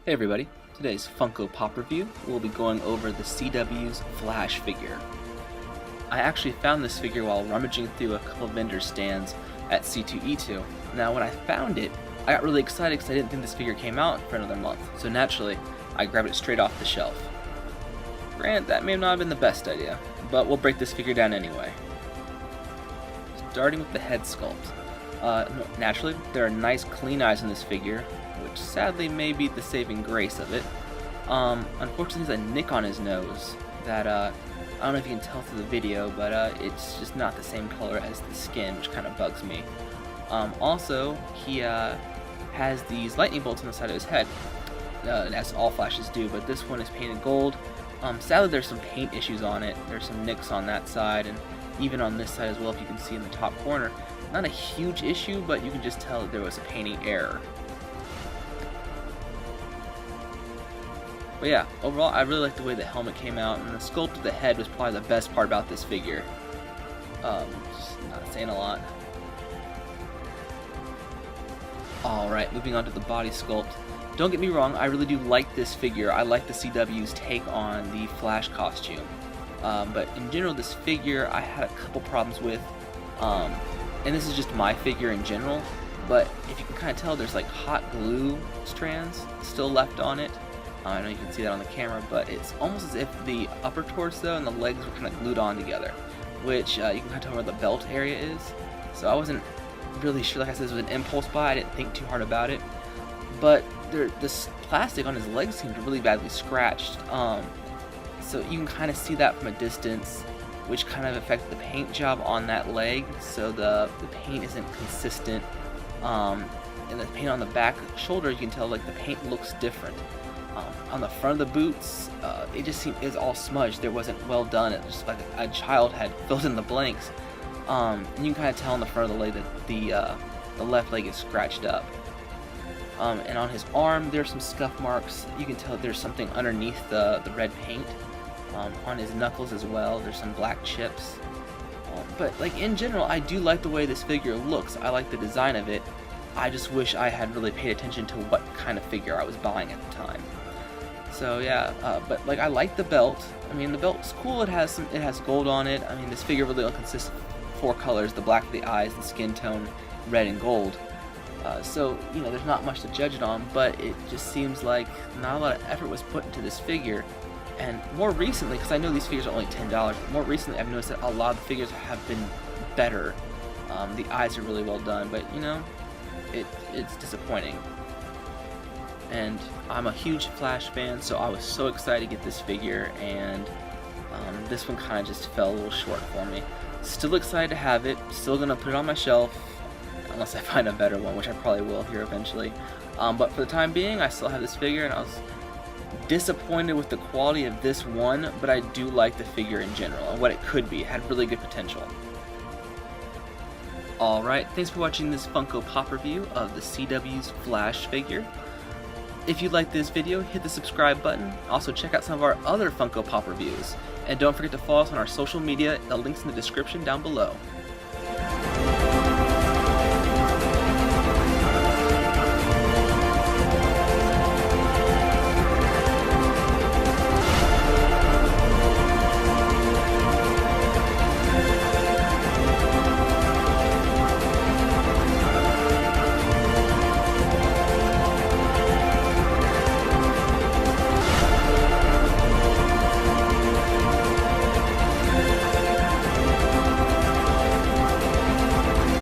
Hey everybody, today's Funko Pop review, we'll be going over the CW's Flash figure. I actually found this figure while rummaging through a couple vendor stands at C2E2. Now when I found it, I got really excited because I didn't think this figure came out for another month, so naturally, I grabbed it straight off the shelf. Granted, that may not have been the best idea, but we'll break this figure down anyway. Starting with the head sculpt. Naturally, there are nice clean eyes in this figure, which sadly may be the saving grace of it. Unfortunately, there's a nick on his nose that, I don't know if you can tell through the video, but it's just not the same color as the skin, which kind of bugs me. Also, he has these lightning bolts on the side of his head, as all Flashes do, but this one is painted gold. Sadly, there's some paint issues on it. There's some nicks on that side, and even on this side as well, if you can see in the top corner. Not a huge issue, but you can just tell that there was a painting error. But yeah, overall, I really like the way the helmet came out, and the sculpt of the head was probably the best part about this figure. Just not saying a lot. Alright, moving on to the body sculpt. Don't get me wrong, I really do like this figure. I like the CW's take on the Flash costume. But in general, this figure I had a couple problems with. And this is just my figure in general, but if you can kind of tell, there's like hot glue strands still left on it. I know you can see that on the camera, but it's almost as if the upper torso and the legs were kind of glued on together, which you can kind of tell where the belt area is. So I wasn't really sure, like I said, this was an impulse buy. I didn't think too hard about it, but this plastic on his legs seemed really badly scratched. So you can kind of see that from a distance, which kind of affected the paint job on that leg, so the paint isn't consistent. And the paint on the back shoulder, you can tell like the paint looks different. On the front of the boots, it just seemed it was all smudged. It wasn't well done. It was just like a child had filled in the blanks. And you can kind of tell on the front of the leg that the left leg is scratched up. And on his arm, there's some scuff marks. You can tell that there's something underneath the red paint. On his knuckles as well, there's some black chips. But like in general, I do like the way this figure looks. I like the design of it. I just wish I had really paid attention to what kind of figure I was buying at the time. So yeah, but like I like the belt. I mean, the belt's cool. It has gold on it. I mean, this figure really consists of 4 colors: the black for the eyes, the skin tone, red and gold. So you know, there's not much to judge it on, but it just seems like not a lot of effort was put into this figure. And more recently, because I know these figures are only $10, but more recently I've noticed that a lot of the figures have been better. The eyes are really well done, but you know, it's disappointing. And I'm a huge Flash fan, so I was so excited to get this figure, and this one kind of just fell a little short for me. Still excited to have it, still gonna put it on my shelf, unless I find a better one, which I probably will here eventually. But for the time being, I still have this figure, and I was disappointed with the quality of this one, but I do like the figure in general and what it could be. It had really good potential. Alright, thanks for watching this Funko Pop review of the CW's Flash figure. If you liked this video, hit the subscribe button. Also check out some of our other Funko Pop reviews. And don't forget to follow us on our social media, the link's in the description down below.